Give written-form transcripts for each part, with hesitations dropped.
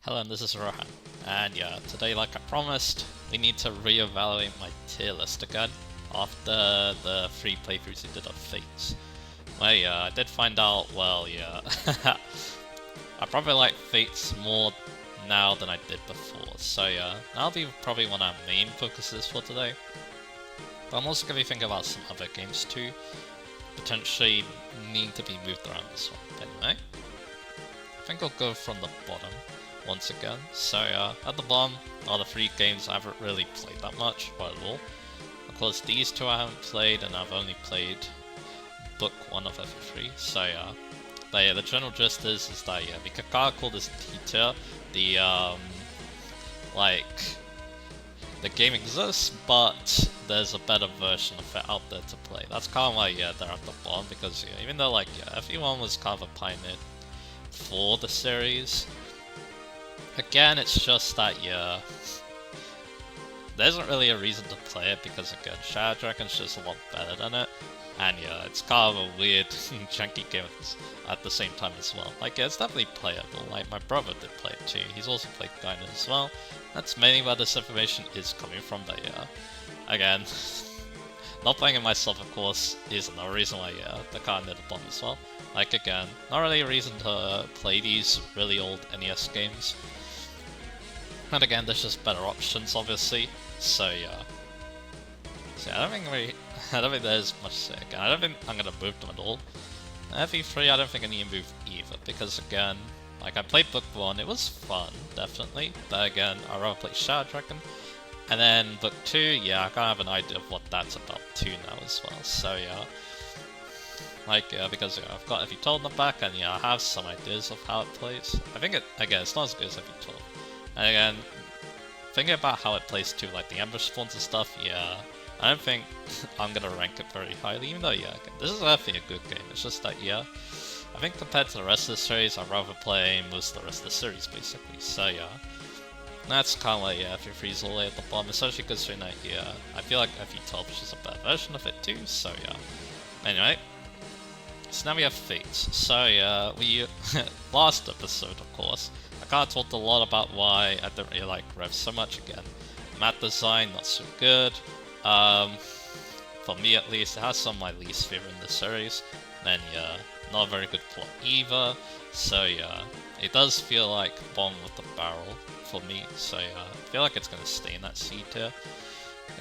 Hello, this is Rohan, and yeah, today, like I promised, we need to reevaluate my tier list again after the 3 playthroughs we did of Fates. Well, yeah, I did find out, well, yeah, I probably like Fates more now than I did before, so yeah, that'll be probably one of our main focuses for today. But I'm also going to be thinking about some other games too, potentially need to be moved around as well. Anyway, I think I'll go from the bottom once again. So at the bottom are the 3 games I haven't really played that much, or at all. Of course, these 2 I haven't played, and I've only played book 1 of every 3. So but yeah, the general gist is that yeah, we could kind of call this D-tier. The game exists, but there's a better version of it out there to play. That's kind of why yeah, they're at the bottom, because yeah, even though like yeah, everyone was kind of a pioneer for the series. Again, it's just that, yeah, there isn't really a reason to play it because, again, Shadow Dragon's just a lot better than it. And yeah, it's kind of a weird, janky game at the same time as well. Like, yeah, it's definitely playable. Like, my brother did play it too. He's also played Gaiden as well. That's mainly where this information is coming from, but yeah, again, not playing it myself, of course, is another reason why, yeah, they're kind of near the bottom as well. Like, again, not really a reason to play these really old NES games. And again, there's just better options, obviously. So yeah. So I don't think there's much to say. Again, I don't think I'm gonna move them at all. FE3, I don't think I need to move either, because again, like I played Book 1, it was fun, definitely. But again, I'd rather play Shadow Dragon. And then Book 2, yeah, I kind of have an idea of what that's about too now as well. So yeah. Like, because yeah, I've got FE12 in the back, and yeah, I have some ideas of how it plays. I think again, it's not as good as FE12. And again, thinking about how it plays too, like the ambush spawns and stuff, yeah, I don't think I'm gonna rank it very highly, even though, yeah, again, this is actually a good game. It's just that, yeah, I think compared to the rest of the series, I'd rather play most of the rest of the series, basically. So, yeah, that's kind of like, yeah, FE3's all the way at the bottom, especially considering that, yeah, I feel like FE12 is just a better version of it too, so, yeah. Anyway, so now we have Fates. So, yeah, we, last episode, of course, I kind of talked a lot about why I don't really like Rev so much. Again, map design, not so good. For me at least, it has some of my least favorite in the series. Then yeah, not a very good plot either. So yeah, it does feel like bottom of the barrel for me. So yeah, I feel like it's going to stay in that C tier.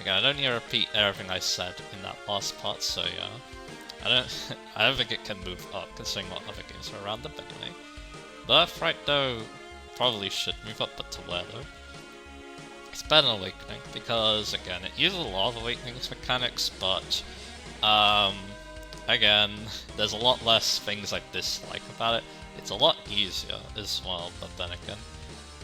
Again, I don't need to repeat everything I said in that last part, so yeah. I don't think it can move up, considering what other games are around it, but anyway. Birthright though, probably should move up, but to where though? It's better than Awakening, because again, it uses a lot of Awakening's mechanics, but again, there's a lot less things I dislike about it. It's a lot easier as well, but then again,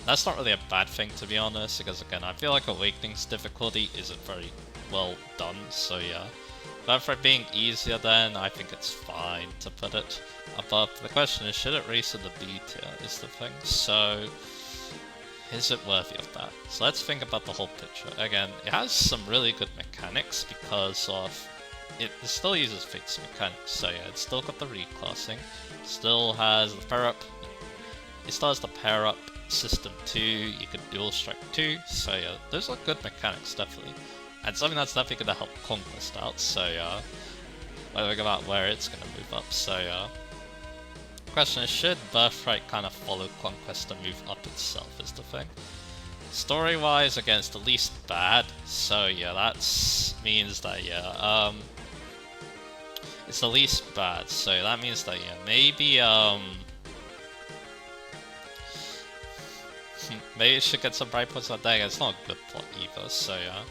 that's not really a bad thing to be honest, because again, I feel like Awakening's difficulty isn't very well done, so yeah. But for it being easier then, I think it's fine to put it above. The question is, should it race in the B tier is the thing, so is it worthy of that? So let's think about the whole picture. Again, it has some really good mechanics because of it still uses Fate's mechanics, so yeah, it's still got the reclassing, still has the pair up, it still has the pair up system too, you can dual strike too, so yeah, those are good mechanics definitely. And something that's definitely going to help Conquest out, so yeah, we'll think about where it's going to move up, so yeah. Question is, should Birthright kind of follow Conquest to move up itself is the thing. Story-wise, again, it's the least bad, so yeah, that means that, yeah, it's the least bad, so that means that, yeah, maybe, maybe it should get some bright points out there. It's not a good plot either, so yeah.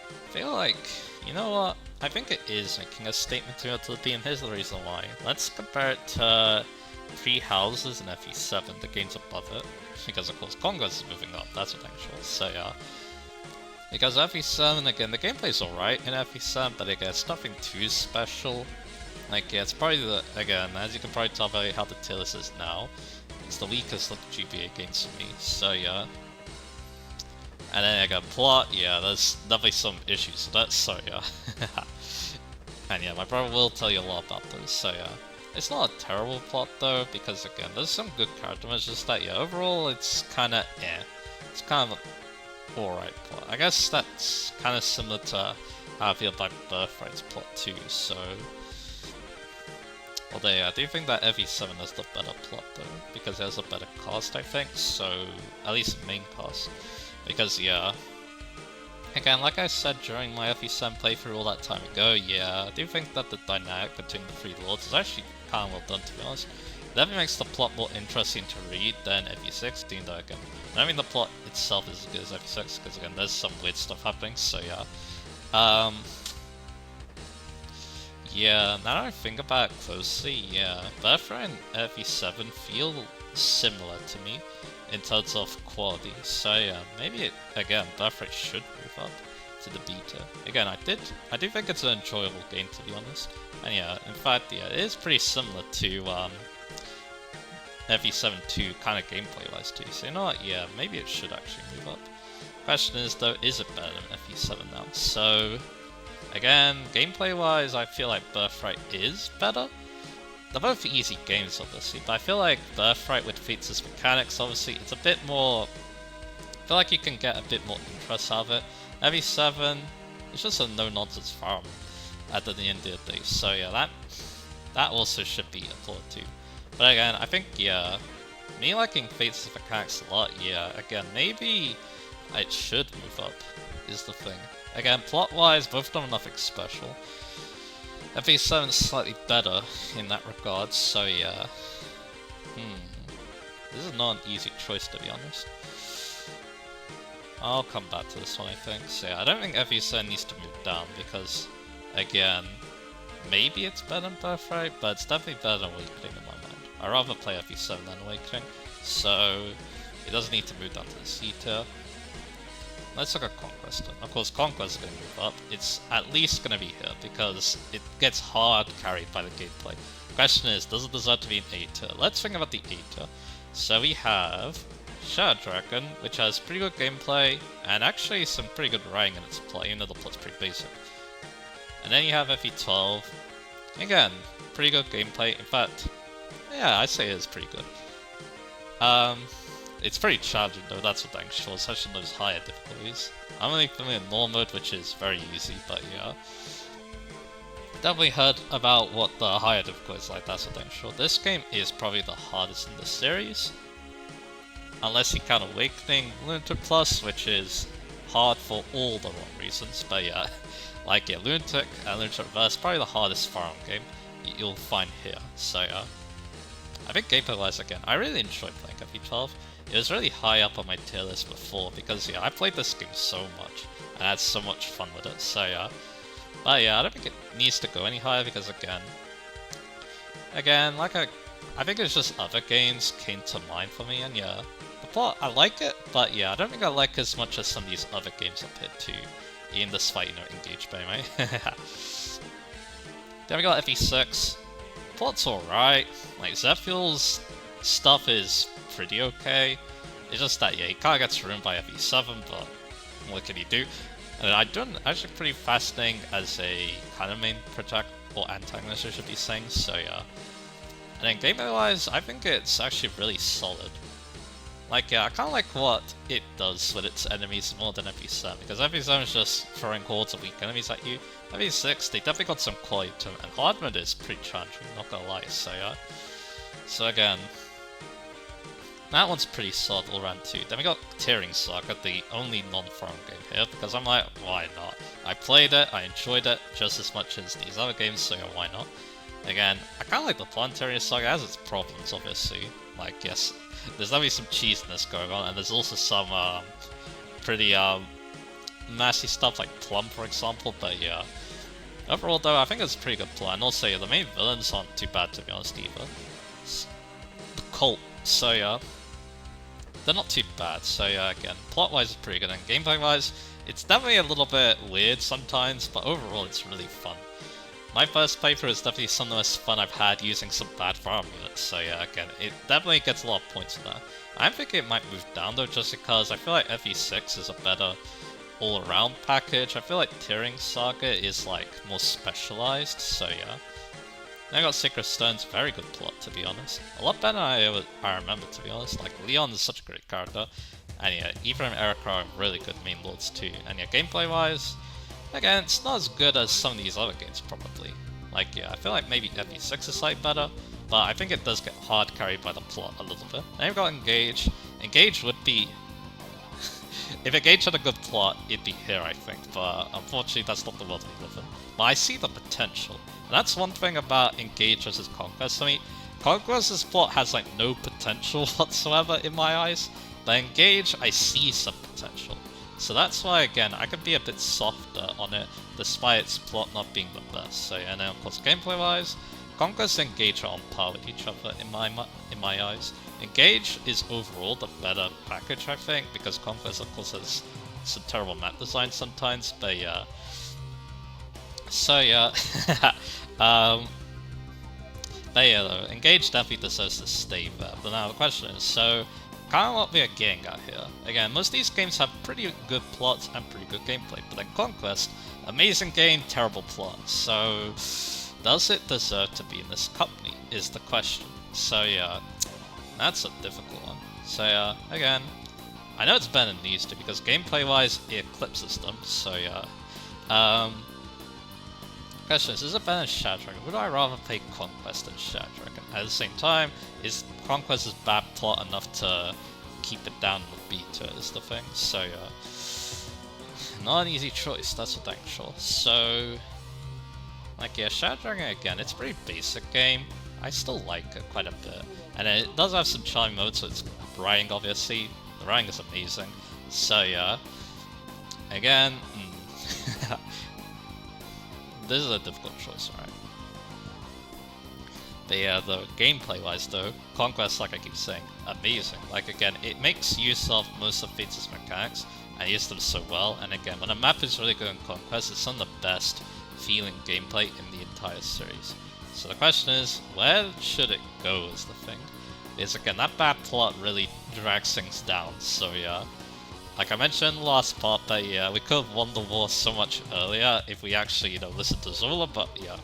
I feel like, you know what, I think it is making a statement to the team. Here's the reason why. Let's compare it to Three Houses and FE7, the games above it, because of course Conquest is moving up, that's potential, so yeah. Because FE7, again, the gameplay's alright in FE7, but again, it's nothing too special. Like, yeah, it's probably again, as you can probably tell by how the tier list is now, it's the weakest of the GBA games for me, so yeah. And then again, plot, yeah, there's definitely some issues with that, so yeah. And yeah, my brother will tell you a lot about those, so yeah. It's not a terrible plot though, because again, there's some good character moments, just that yeah, overall it's kinda It's kind of an alright plot. I guess that's kinda similar to how I feel about Birthright's plot too, so... Although yeah, I do think that FE7 has the better plot though, because it has a better cast I think, so... At least main cast. Because yeah... Again, like I said during my FE7 playthrough all that time ago, yeah, I do think that the dynamic between the three lords is actually kind of well done, to be honest. It definitely makes the plot more interesting to read than FE6, even though again, I don't think the plot itself is as good as FE6, because again, there's some weird stuff happening, so yeah. Yeah, now that I think about it closely, yeah, Birthright and FE7 feel similar to me in terms of quality, so yeah, maybe again, Birthright should move up to the beta. Again, I do think it's an enjoyable game, to be honest, and yeah, in fact, yeah, it is pretty similar to FE7 2 kind of gameplay-wise too, so you know what, yeah, maybe it should actually move up. Question is though, is it better than FE7 now? So, again, gameplay-wise, I feel like Birthright is better. They're both easy games, obviously, but I feel like Birthright with features mechanics, obviously, it's a bit more... I feel like you can get a bit more interest out of it. FE7, it's just a no-nonsense farm at the end of the day, so yeah, that also should be applauded too. But again, I think, yeah, me liking features mechanics a lot, yeah, again, maybe it should move up, is the thing. Again, plot-wise, both of them are nothing special. FE7 is slightly better in that regard, so yeah. This is not an easy choice, to be honest. I'll come back to this one, I think. So yeah, I don't think FE7 needs to move down, because, again, maybe it's better than Birthright, but it's definitely better than Awakening in my mind. I'd rather play FE7 than Awakening, so it doesn't need to move down to the C tier. Let's look at Conquest. Of course, Conquest is going to move up. It's at least going to be here because it gets hard carried by the gameplay. The question is, does it deserve to be an A tier? Let's think about the A tier. So we have Shadow Dragon, which has pretty good gameplay and actually some pretty good writing in its play, even though the plot's pretty basic. And then you have FE12. Again, pretty good gameplay. In fact, yeah, I'd say it is pretty good. It's pretty challenging though, that's for dang sure, especially in those higher difficulties. I'm only familiar with normal mode, which is very easy, but yeah. Definitely heard about what the higher difficulties like, that's for dang sure. This game is probably the hardest in the series. Unless you count Awakening Lunatic Plus, which is hard for all the wrong reasons, but yeah. Like yeah, Lunatic and Lunatic Reverse, probably the hardest Fire Emblem game you'll find here, so yeah. I think gameplay-wise again, I really enjoyed playing FE12. It was really high up on my tier list before because yeah, I played this game so much and I had so much fun with it, so yeah. But yeah, I don't think it needs to go any higher because again, like I think it's just other games came to mind for me, and yeah, the plot, I like it, but yeah, I don't think I like it as much as some of these other games I've hit too, even despite, you know, engaged by me. Then we got FE6. Plot's alright, like Zephyel's stuff is pretty okay. It's just that, yeah, he kind of gets ruined by FE7, but what can he do? And I do actually pretty fascinating as a kind of main protagonist, or antagonist I should be saying, so yeah. And then gameplay-wise, I think it's actually really solid. Like, yeah, I kind of like what it does with its enemies more than FE7, because FE7 is just throwing hordes of weak enemies at you. FE6, they definitely got some quality to them, and hard mode is pretty challenging, not gonna lie, so yeah. So again, that one's pretty solid all around too. Then we got Tearing Saga, the only non-farm game here, because I'm like, why not? I played it, I enjoyed it just as much as these other games, so yeah, why not? Again, I kinda like the plot Tearing Saga, it has its problems obviously. Like, yes, there's definitely some cheesiness going on, and there's also some pretty nasty stuff like Plum, for example, but yeah. Overall though, I think it's a pretty good plot, and also yeah, the main villains aren't too bad to be honest either. The cult, so yeah. They're not too bad, so yeah, again, plot-wise it's pretty good, and gameplay-wise, it's definitely a little bit weird sometimes, but overall it's really fun. My first playthrough is definitely some of the most fun I've had using some bad farm units, so yeah, again, it definitely gets a lot of points for that. I'm thinking it might move down though, just because I feel like FE6 is a better all-around package. I feel like Tearing Saga is like more specialized, so yeah. Then I got Secret Stones, very good plot to be honest. A lot better than I remember to be honest. Like Leon is such a great character. And yeah, Ephraim and Erika are really good main lords too. And yeah, gameplay wise, again, it's not as good as some of these other games probably. Like yeah, I feel like maybe FE6 is slightly better, but I think it does get hard carried by the plot a little bit. Then you've got Engage. Engage would be... if Engage had a good plot, it'd be here I think, but unfortunately that's not the world we live in. But I see the potential. And that's one thing about Engage versus Conquest for me. Conquest's plot has like no potential whatsoever in my eyes, but Engage I see some potential. So that's why again I could be a bit softer on it despite its plot not being the best. So yeah, and then of course gameplay wise, Conquest and Engage are on par with each other in my eyes. Engage is overall the better package I think, because Conquest of course has some terrible map design sometimes, but yeah. So yeah, but yeah though, Engage definitely deserves to stay there. But now the question is, so kind of what we are getting at here. Again, most of these games have pretty good plots and pretty good gameplay, but then Conquest, amazing game, terrible plot. So does it deserve to be in this company is the question. So yeah, that's a difficult one. So yeah, again, I know it's better than these two because gameplay wise it eclipses them. So yeah. Question is it better than Shadragon? Would I rather play Conquest than Shadragon? At the same time, is Conquest's bad plot enough to keep it down the beat to it is the thing. So yeah, not an easy choice, that's for dang sure. So like yeah, Shadragon again, it's a pretty basic game. I still like it quite a bit. And it does have some charming modes, so it's writing obviously. The writing is amazing. So yeah. Again, this is a difficult choice, right? But yeah, the gameplay wise though, Conquest, like I keep saying, amazing. Like again, it makes use of most of Fates' mechanics and uses them so well. And again, when a map is really good in Conquest, it's some of the best feeling gameplay in the entire series. So the question is, where should it go is the thing. Is again, that bad plot really drags things down, so yeah. Like I mentioned in the last part, that yeah, we could have won the war so much earlier if we actually, you know, listened to Zola, but yeah.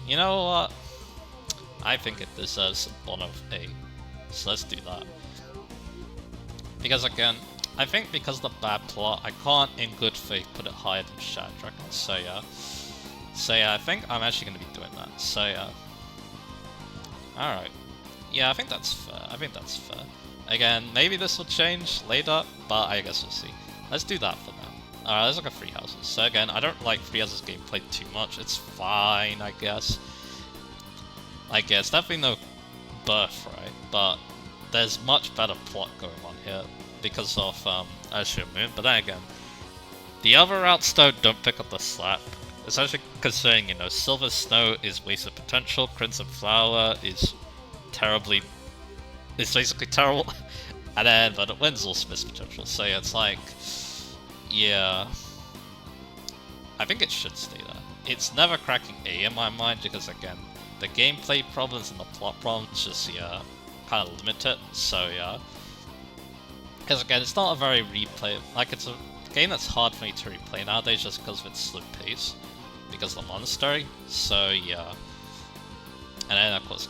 You know what? I think it deserves a bottom of A. So let's do that. Because again, I think because of the bad plot, I can't in good faith put it higher than Shadragon, so yeah. So yeah, I think I'm actually going to be doing that, so yeah. Alright. Yeah, I think that's fair, Again, maybe this will change later, but I guess we'll see. Let's do that for now. Alright, let's look at Free Houses. So again, I don't like Free Houses gameplay too much, it's fine, I guess. Like, yeah, it's definitely no Birthright, but there's much better plot going on here because of Azure Moon, but then again, the other routes though don't pick up the slack. Especially considering, you know, Silver Snow is wasted potential, Crimson Flower is basically terrible, and then but Wind's also missed potential, so yeah, it's like, yeah, I think it should stay there. It's never cracking A in my mind because again, the gameplay problems and the plot problems just, yeah, kind of limit it, so yeah. Because again, it's not a very replay, like it's a game that's hard for me to replay nowadays just because of its slow pace. Because of the monastery, so yeah. And then of course,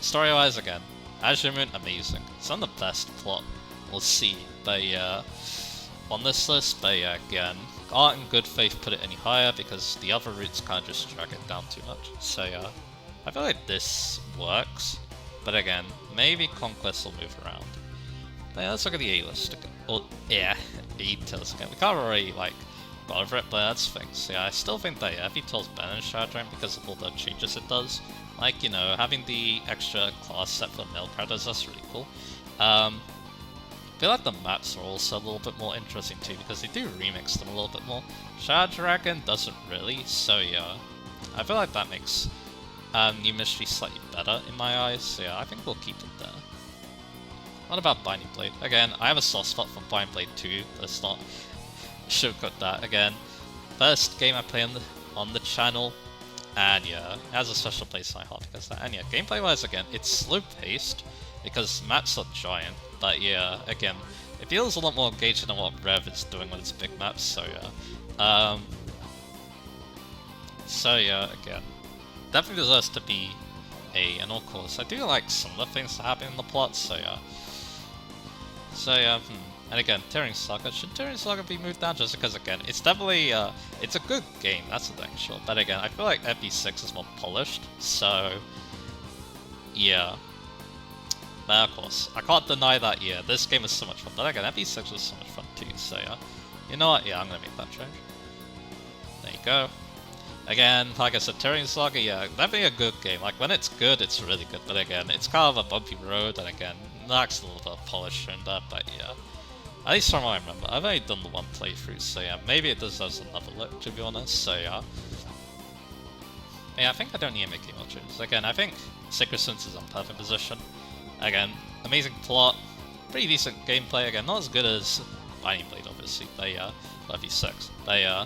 story-wise again, Azure Moon, amazing. It's not the best plot, we'll see. But yeah, on this list, but yeah, again, can't in good faith put it any higher because the other routes kind of just drag it down too much. So yeah, I feel like this works, but again, maybe Conquest will move around. But yeah, let's look at the A-list again. Or yeah, A-list again. We can't really like go over it, but that's things. Yeah, I still think that yeah, FE12's better than Shadragon because of all the changes it does. Like, you know, having the extra class set for male characters, that's really cool. I feel like the maps are also a little bit more interesting too because they do remix them a little bit more. Shadragon doesn't really, so yeah. I feel like that makes New Mystery slightly better in my eyes, so yeah, I think we'll keep it there. What about Binding Blade? Again, I have a soft spot for Binding Blade 2, let's not sugarcoat that. Again, first game I play on the channel, and yeah, it has a special place in my heart because of that. And yeah, gameplay wise again, it's slow paced because maps are giant, but yeah, again, it feels a lot more engaging than what Rev is doing with its big maps, so yeah. So yeah, again, definitely deserves to be A, and of course, I do like some of the things that happen in the plot, so yeah. So yeah, and again, Tearing Saga, should Tearing Saga be moved down just because, again, it's definitely, it's a good game, that's the thing, sure, but again, I feel like FE6 is more polished, so, yeah. But of course, I can't deny that, yeah, this game is so much fun, but again, FE6 was so much fun too, so yeah. You know what, yeah, I'm gonna make that change. There you go. Again, like I said, Tearing Saga, yeah, definitely a good game. Like, when it's good, it's really good, but again, it's kind of a bumpy road, and again, lacks a little bit of polish in that, but yeah. At least from what I remember, I've only done the one playthrough, so yeah, maybe it deserves another look, to be honest, so yeah. Yeah, I think I don't need to make any more changes. Again, I think Sacred Sins is in perfect position. Again, amazing plot, pretty decent gameplay, again, not as good as Binding Blade, obviously, but yeah, FE6, but yeah.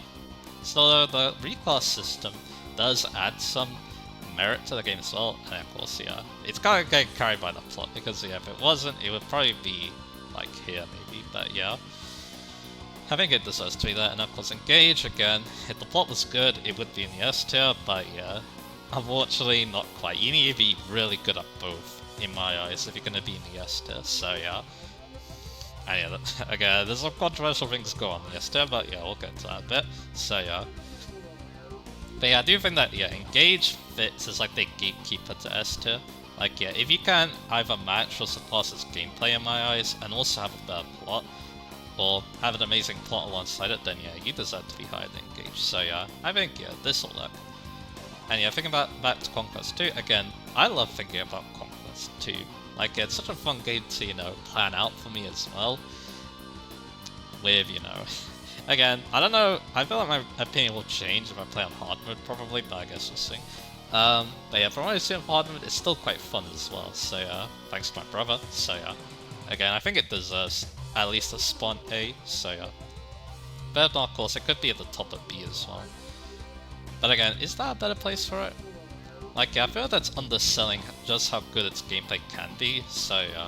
So the reclass system does add some merit to the game as well, and of course, yeah, it's kind of getting carried by the plot, because yeah, if it wasn't, it would probably be like here maybe, but yeah. I think it deserves to be there, and of course Engage, again, if the plot was good, it would be in the S tier, but yeah, unfortunately not quite. You need to be really good at both, in my eyes, if you're going to be in the S tier, so yeah. And yeah, again, there's some controversial things going on in the S tier, but yeah, we'll get to that a bit, so yeah. But yeah, I do think that, yeah, Engage fits as like the gatekeeper to S tier. Like, yeah, if you can either match or surpass its gameplay in my eyes, and also have a better plot, or have an amazing plot alongside it, then yeah, you deserve to be higher than Engage. So yeah, I think, yeah, this'll work. And yeah, thinking back to Conquest 2, again, I love thinking about Conquest 2. Like, it's such a fun game to, you know, plan out for me as well. With, you know... Again, I don't know, I feel like my opinion will change if I play on hard mode probably, but I guess we'll see. But yeah, from what I see on hard mode, it's still quite fun as well, so yeah, thanks to my brother, so yeah. Again, I think it deserves at least a spawn A, so yeah. But of course, it could be at the top of B as well. But again, is that a better place for it? Like, yeah, I feel like that's underselling just how good its gameplay can be, so yeah.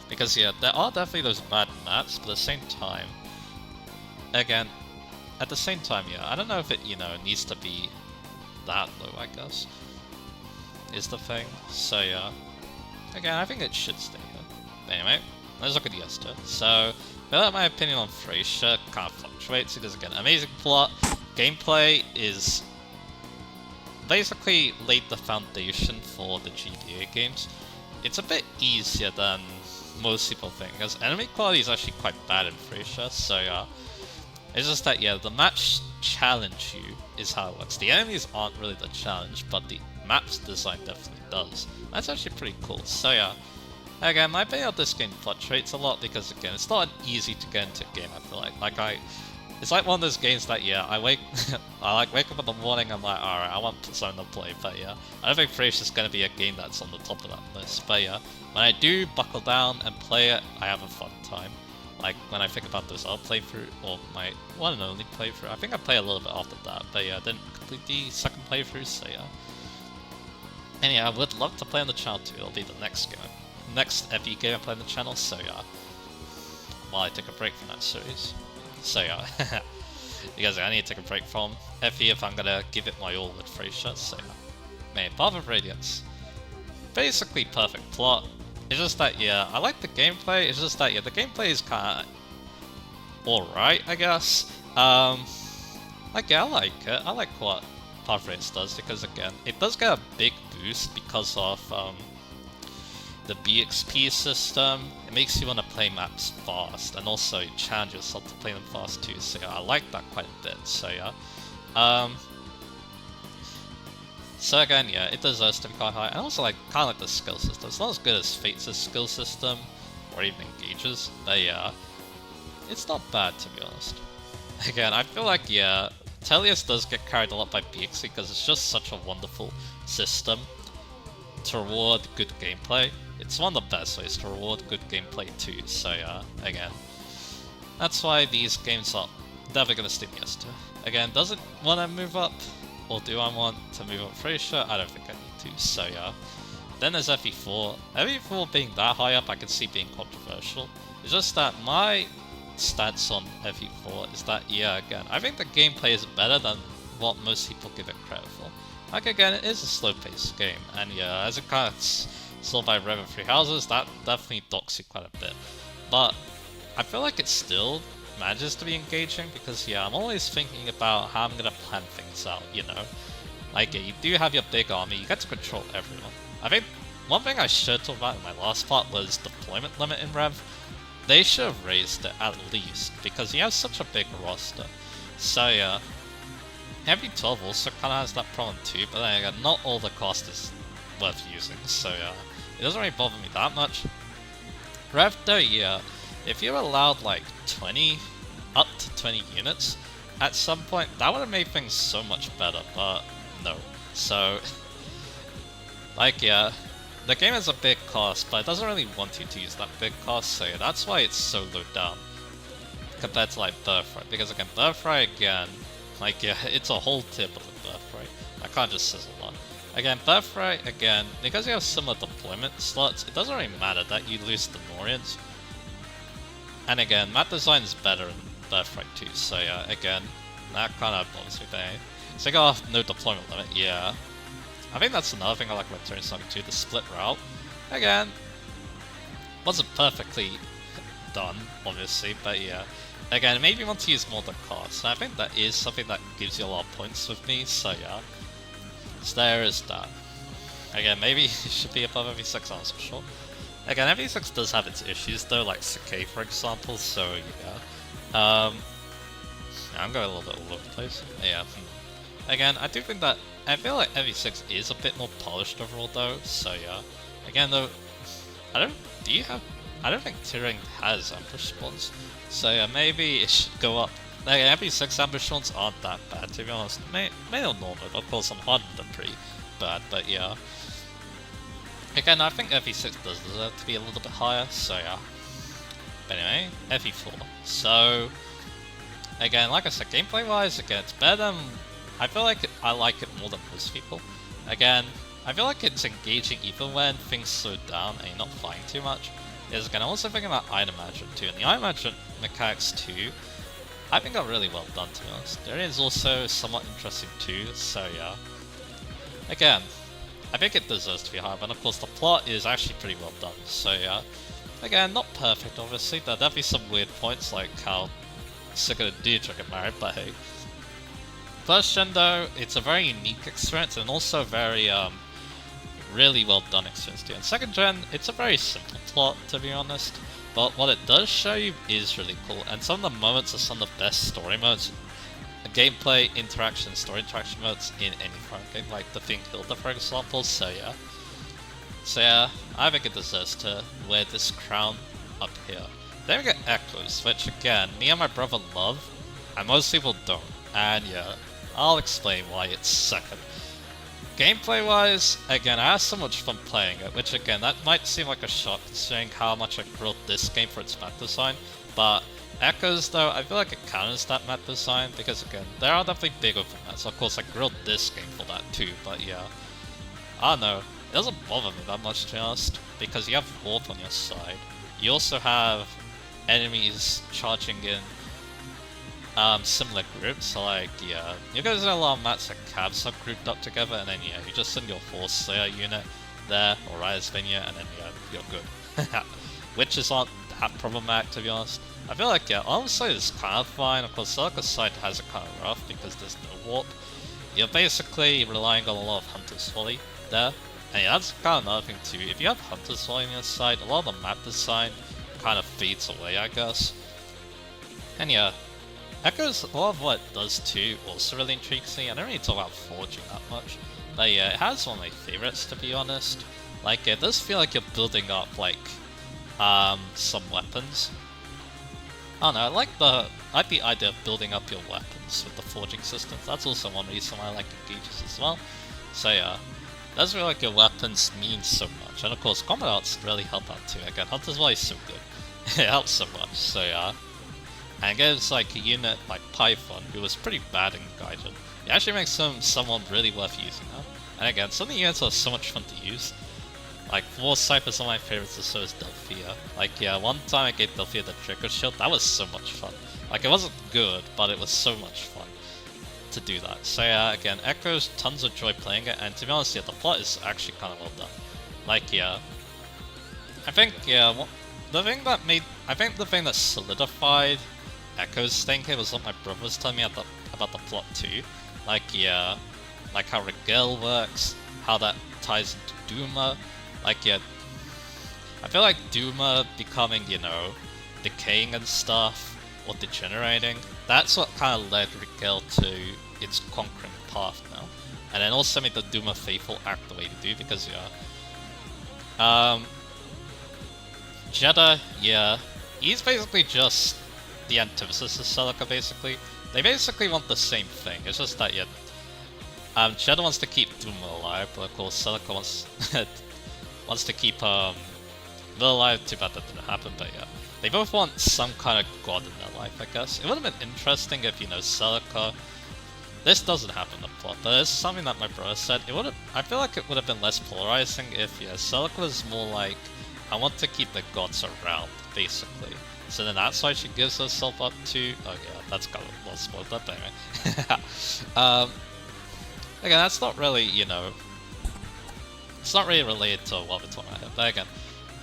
Because yeah, there are definitely those bad maps, but at the same time, again, at the same time, yeah, I don't know if it, you know, needs to be that low, I guess, is the thing, so yeah. Again, I think it should stay here. Anyway, let's look at the S tier. So, my opinion on Frasier kind of fluctuates, because again, amazing plot, gameplay is basically laid the foundation for the GBA games. It's a bit easier than most people think, because enemy quality is actually quite bad in Frasier, so yeah. It's just that, yeah, the maps challenge you is how it works. The enemies aren't really the challenge, but the map's design definitely does. That's actually pretty cool, so yeah. Again, my opinion of this game fluctuates a lot because, again, it's not easy to get into a game, I feel like. It's like one of those games that, yeah, I wake up in the morning, I'm like, alright, I want something to play, but yeah. I don't think Frasier's gonna be a game that's on the top of that list, but yeah. When I do buckle down and play it, I have a fun time. Like, when I think about this other playthrough, or my one and only playthrough, I think I play a little bit after that, but yeah, I didn't complete the second playthrough, so yeah. And yeah, I would love to play on the channel too, it'll be the next FE game I play on the channel, so yeah. While I take a break from that series. So yeah, because I need to take a break from FE if I'm gonna give it my all with Frasier, so yeah. Man, Path of Radiance. Basically perfect plot. It's just that, yeah, I like the gameplay, it's just that, yeah, the gameplay is kinda alright, I guess. Like, yeah, I like it. I like what Path of Radiance does, because again, it does get a big boost because of, the BXP system. It makes you want to play maps fast, and also you challenge yourself to play them fast too, so yeah, I like that quite a bit, so yeah. So again, yeah, it deserves to be quite high, and also like, kind of like the skill system. It's not as good as Fate's skill system, or even Engage's, but yeah, it's not bad to be honest. Again, I feel like, yeah, Tellius does get carried a lot by BXP because it's just such a wonderful system to reward good gameplay. It's one of the best ways to reward good gameplay too, so yeah, again. That's why these games are never gonna stay in the S tier. Again, does it want to move up? Or do I want to move up Frasier? I don't think I need to, so yeah. Then there's FE4. FE4 being that high up I can see being controversial. It's just that my stance on FE4 is that, yeah, again, I think the gameplay is better than what most people give it credit for. Like again, it is a slow-paced game, and yeah, as it kind of sold by Rev and Three Houses, that definitely docks you quite a bit. But I feel like it still manages to be engaging because yeah, I'm always thinking about how I'm gonna plan things out, you know? Like yeah, you do have your big army, you get to control everyone. I think one thing I should talk about in my last part was deployment limit in Rev. They should have raised it at least, because you have such a big roster. So yeah, Heavy 12 also kind of has that problem too, but then again, not all the cost is worth using, so yeah, it doesn't really bother me that much. Rev though, yeah, if you're allowed like 20, up to 20 units, at some point, that would have made things so much better, but no. So, like yeah, the game has a big cost, but it doesn't really want you to use that big cost, so yeah, that's why it's so low down compared to like Birthright, because again, Birthright again, like yeah, it's a whole tip of the Birthright. I can't just sizzle on. Again, Birthright, again, because you have similar deployment slots, it doesn't really matter that you lose the Norians. And again, map design is better in Birthright too, so yeah, again, that kind of bothers me. So you got no deployment limit, yeah. I think that's another thing I like about Turn Sonic 2, the split route. Again, wasn't perfectly done, obviously, but yeah. Again, maybe you want to use more than cost. I think that is something that gives you a lot of points with me, so yeah. So there is that. Again, maybe it should be above MV6, I'm not so sure. Again, MV6 does have its issues though, like Sakai for example, so yeah. I'm going a little bit all over the place. Yeah. Again, I do think that, I feel like MV6 is a bit more polished overall though, so yeah. Again though, I don't think Tyrann has ambush spawns. So yeah, maybe it should go up. Like, MV6 ambush spawns aren't that bad, to be honest. Maybe not normal, of course on hard they're pretty bad, but yeah. Again, I think FE6 does deserve to be a little bit higher, so yeah. But anyway, FE4. So, again, like I said, gameplay-wise, again, it's better than... I feel like I like it more than most people. Again, I feel like it's engaging even when things slow down and you're not fighting too much. Again, I'm also thinking about item management too, and the item management mechanics too, I think are really well done, to be honest. There is also somewhat interesting too, so yeah. Again, I think it deserves to be higher, but of course the plot is actually pretty well done, so yeah. Again, not perfect obviously, there'll definitely some weird points like how Sigurd and Deirdre get married, but hey. First gen though, it's a very unique experience and also very really well done experience too. And second gen, it's a very simple plot to be honest, but what it does show you is really cool, and some of the moments are some of the best story modes, gameplay interaction, story interaction modes in any Fire game, like the thing Hilda for example, so yeah. So yeah, I think it deserves to wear this crown up here. Then we get Echoes, which again, me and my brother love, and most people don't, and yeah, I'll explain why it's second. Gameplay wise, again, I had so much fun playing it, which again, that might seem like a shock considering how much I grilled this game for its map design, but Echoes though, I feel like it counters that map design, because again, there are definitely bigger formats. Of course I grilled this game for that too, but yeah. I don't know, it doesn't bother me that much to be honest, because you have Warp on your side. You also have enemies charging in similar groups, so like, yeah, you guys know a lot of maps like cabs are grouped up together, and then yeah, you just send your Force Slayer unit there, or Rise Vineyard, and then yeah, you're good. Witches aren't that problematic to be honest. I feel like, yeah, Armor Side is kind of fine, of course Circus Side has it kind of rough because there's no warp. You're basically relying on a lot of Hunter's Folly there, and yeah, that's kind of another thing too. If you have Hunter's Folly on your side, a lot of the map design kind of fades away, I guess. And yeah, Echoes, a lot of what it does too also really intrigues me. I don't really talk about forging that much, but yeah, it has one of my favorites to be honest. Like, it does feel like you're building up like some weapons. I don't know, I like the idea of building up your weapons with the forging systems. That's also one reason why I like Engages as well. So yeah, it does feel like your weapons mean so much, and of course combat arts really help out too. Again, Hunter's Voice is so good, it helps so much, so yeah. And it gives like a unit like Python, who was pretty bad in Gaijin. It actually makes him someone really worth using now. And again, some of the units are so much fun to use. Like, Force Cypher is one of my favorites, and so is Delphia. Like, yeah, one time I gave Delphia the Trigger Shield, that was so much fun. Like, it wasn't good, but it was so much fun to do that. So yeah, again, Echoes, tons of joy playing it, and to be honest, yeah, the plot is actually kind of well done. Like, yeah, I think, yeah, I think the thing that solidified Echoes thing here was what my brother was telling me about the plot too. Like, yeah, like how Regale works, how that ties into Duma. Like, yeah, I feel like Duma becoming, you know, decaying and stuff, or degenerating, that's what kind of led Regale to its conquering path now. And then also made the Duma Faithful act the way they do, because, yeah, Jeddah, yeah, he's basically just the antithesis of Celica, basically. They basically want the same thing, it's just that, yeah, Jeddah wants to keep Duma alive, but of course Celica wants to keep, Will alive. Too bad that didn't happen, but yeah. They both want some kind of god in their life, I guess. It would have been interesting if, you know, Celica... This doesn't happen in the plot, but it's something that my brother said. I feel like it would have been less polarizing if, yeah, Celica was more like, I want to keep the gods around, basically. So then that's why she gives herself up to... Oh yeah, that's kind of well spoiled up anyway. Again, that's not really, you know... It's not really related to what we're talking about here, but again,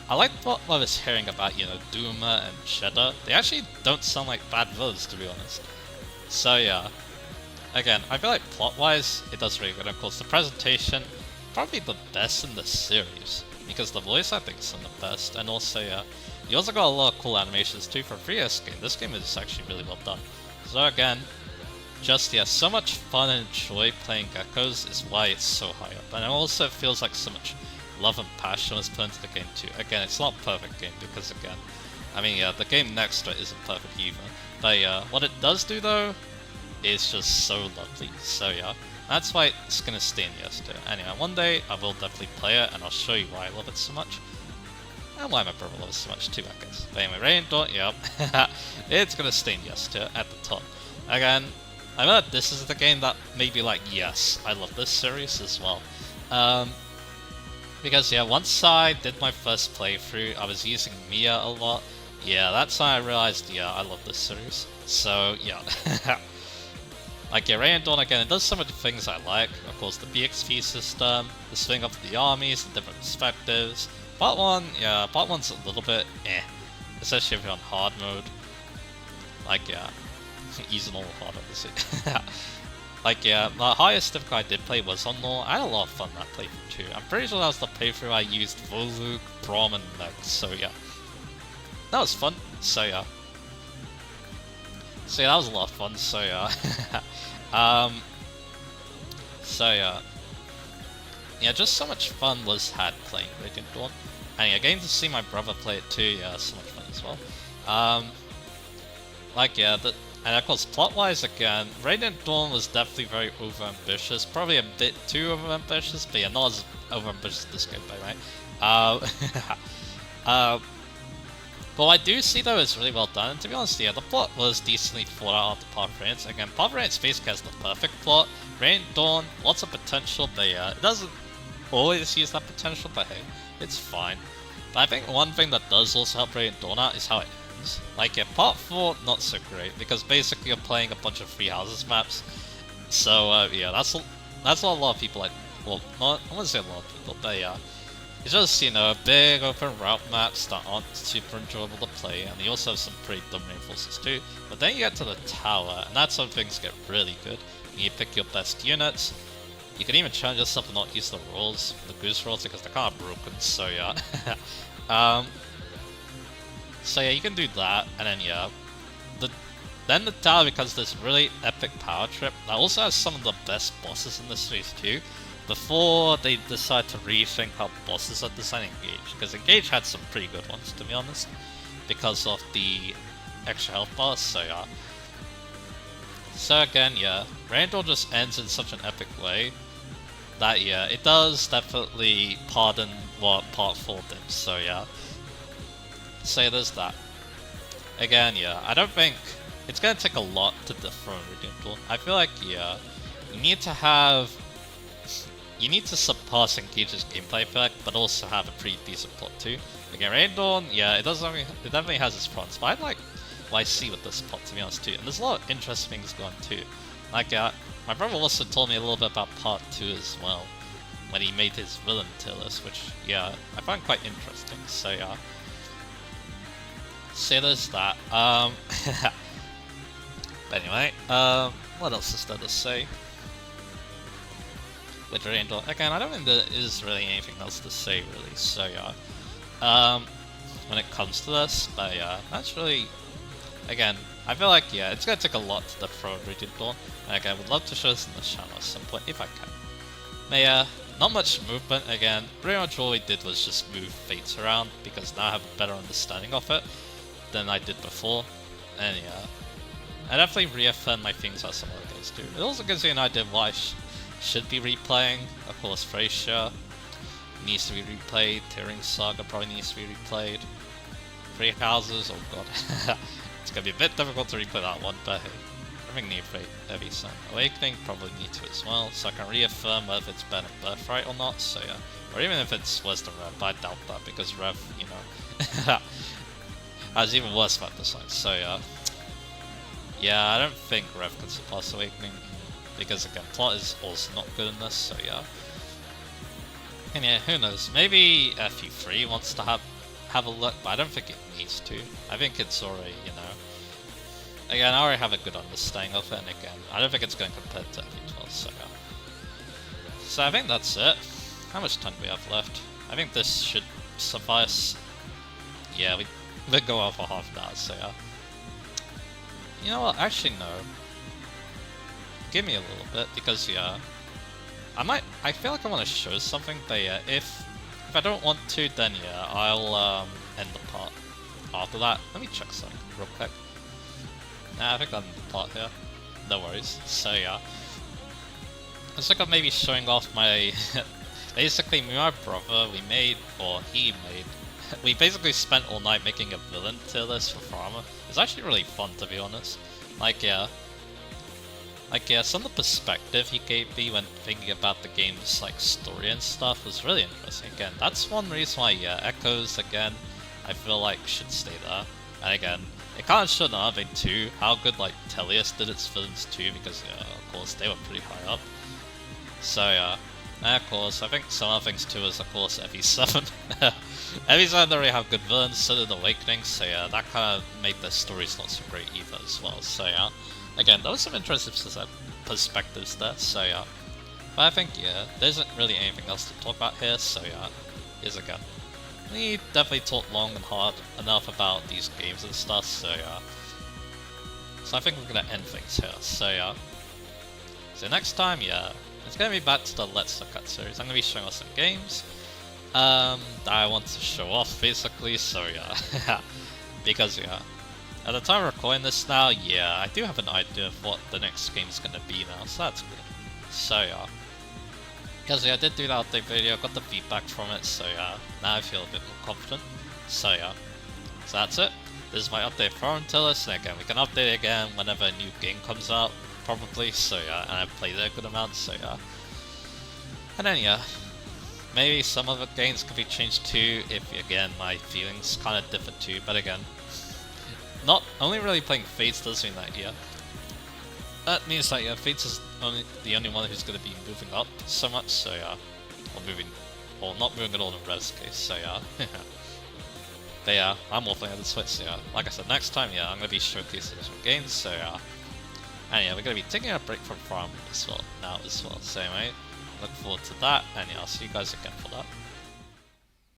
I like what I was hearing about, you know, Duma and Jeddah. They actually don't sound like bad villains, to be honest. So yeah, again, I feel like plot-wise, it does really good. Of course, the presentation, probably the best in the series, because the voice acting is the best, and also, yeah, you also got a lot of cool animations too for a 3DS game. This game is actually really well done. So again, just, yeah, so much fun and joy playing Echoes is why it's so high up. And it also feels like so much love and passion was put into the game too. Again, it's not a perfect game because, again, I mean, yeah, the game next to it isn't perfect either. But yeah, what it does do though is just so lovely. So yeah, that's why it's gonna stay in yes tier. Anyway, one day I will definitely play it and I'll show you why I love it so much. And why my brother loves it so much too, I guess. But anyway, Radiant Dawn, yep. It's gonna stay in yes tier at the top. Again, I know that this is the game that made me like, yes, I love this series as well. Because yeah, once I did my first playthrough, I was using Mia a lot. Yeah, that's how I realized, yeah, I love this series. So yeah. Like, yeah, Radiant Dawn, again, it does some of the things I like. Of course, the BXP system, the swing up the armies, the different perspectives. Part 1, yeah, Part 1's a little bit especially if you're on hard mode. Like, yeah, easy normal hard, obviously. Like, yeah, the highest difficulty I did play was on normal. I had a lot of fun that playthrough too. I'm pretty sure that was the playthrough I used Voluk, Braum, and Meg, so yeah. That was fun, so yeah. So yeah, that was a lot of fun, so yeah. So yeah. Yeah, just so much fun was had playing Radiant Dawn. And yeah, getting to see my brother play it too, yeah, so much fun as well. Like, yeah, and of course, plot-wise, again, Radiant Dawn was definitely very over-ambitious. Probably a bit too over-ambitious, but yeah, not as over-ambitious as this game, by the way. But what I do see, though, is really well done. And to be honest, yeah, the plot was decently thought out after Path of Radiance. Again, Path of Radiance basically has the perfect plot. Radiant Dawn, lots of potential, but yeah, it doesn't always use that potential, but hey, it's fine. But I think one thing that does also help Radiant Dawn out is how it ends. Like, yeah, Part 4, not so great, because basically you're playing a bunch of free houses maps. So, yeah, that's what a lot of people like. Well, not, I wouldn't say a lot of people, but yeah. It's just, you know, big open route maps that aren't super enjoyable to play, and you also have some pretty dominating forces too. But then you get to the tower, and that's when things get really good. You pick your best units. You can even challenge yourself to not use the rolls, the goose rolls, because they're kind of broken, so yeah. So yeah, you can do that, and then yeah. Then the tower becomes this really epic power trip that also has some of the best bosses in the series too. Before they decide to rethink how bosses are designed in Engage, because Engage had some pretty good ones, to be honest, because of the extra health bars, so yeah. So again, yeah, Radiant Dawn just ends in such an epic way that, yeah, it does definitely pardon what Part 4 did, so yeah. So yeah, there's that. Again, yeah, I don't think it's gonna take a lot to dethrone Radiant Dawn. I feel like, yeah, you need to surpass Engage's gameplay effect, but also have a pretty decent plot too. Again, Radiant Dawn, yeah, it definitely has its problems, but I like what I see with this plot, to be honest too. And there's a lot of interesting things going too. Like, my brother also told me a little bit about part 2 as well, when he made his villain tier list, which, yeah, I find quite interesting, so yeah. So there's that. But anyway, what else is there to say? With Rainbow, again, I don't think there is really anything else to say, really, so yeah. When it comes to this, but yeah, that's really, again, I feel like, yeah, it's gonna take a lot to throw Radiant Dawn, and again, I would love to show this in the channel at some point, if I can. But yeah, not much movement, again, pretty much all we did was just move Fates around, because now I have a better understanding of it than I did before, and yeah, I definitely reaffirm my things as some other guys do. It also gives you an idea of what I should be replaying. Of course, Frasier needs to be replayed, Tearing Saga probably needs to be replayed, Three Houses, oh god. It's gonna be a bit difficult to replay that one, but hey, everything need Heavy Sun. Awakening probably need to as well, so I can reaffirm whether it's better Birthright or not, so yeah. Or even if it's Wisdom Rev, but I doubt that, because Rev, you know, has even worse map designs, so yeah. Yeah, I don't think Rev can surpass Awakening, because again, plot is also not good in this, so yeah. And yeah, who knows, maybe FE3 wants to have a look, but I don't think it needs to. I think it's already, you know... Again, I already have a good understanding of it, and again, I don't think it's going to compare to FE12, so yeah. So I think that's it. How much time do we have left? I think this should suffice. Yeah, we'll go on for half an hour, so yeah. You know what, actually no. Give me a little bit, because yeah... I feel like I want to show something, but yeah, if I don't want to, then yeah, I'll end the part after that. Let me check something real quick. Nah, I think I'm in the part here. No worries. So yeah, I was thinking of maybe showing off my... basically, me and my brother, we basically spent all night making a villain tier list for Farmer. It's actually really fun, to be honest. Like yeah, some of the perspective he gave me when thinking about the game's like story and stuff was really interesting. Again, that's one reason why yeah, Echoes again, I feel like should stay there. And again, it kind of showed another thing too, how good like Tellius did its villains too, because yeah, of course they were pretty high up. So yeah, and of course I think some other things too is of course FE7. FE7 don't really have good villains, so did Awakening. So yeah, that kind of made the stories not so great either as well. So yeah. Again, there was some interesting perspectives there, so yeah. But I think, yeah, there isn't really anything else to talk about here, so yeah, here's again. We definitely talked long and hard enough about these games and stuff, so yeah. So I think we're gonna end things here, so yeah. So next time, yeah, it's gonna be back to the Let's Look At series. I'm gonna be showing off some games that I want to show off, basically, so yeah. Because, yeah. At the time of recording this now, yeah, I do have an idea of what the next game's gonna be now, so that's good. So yeah. Because yeah, I did do that update video, got the feedback from it, so yeah, now I feel a bit more confident. So yeah. So that's it. This is my update for tier list, and again, we can update it again whenever a new game comes out, probably, so yeah, and I've played it a good amount, so yeah. And then yeah, maybe some other games could be changed too, if again, my feelings kind of differ too, but again, not only really playing Fates does mean that, yeah. That means that, yeah, Fates is the only one who's going to be moving up so much, so yeah. Or not moving at all in Rev's case, so yeah. But yeah, I'm all playing at the Switch, so yeah. Like I said, next time, yeah, I'm going to be showcasing some games, so yeah. And yeah, we're going to be taking a break from Fire Emblem as well, now as well. So anyway, look forward to that, and yeah, I'll see you guys again for that.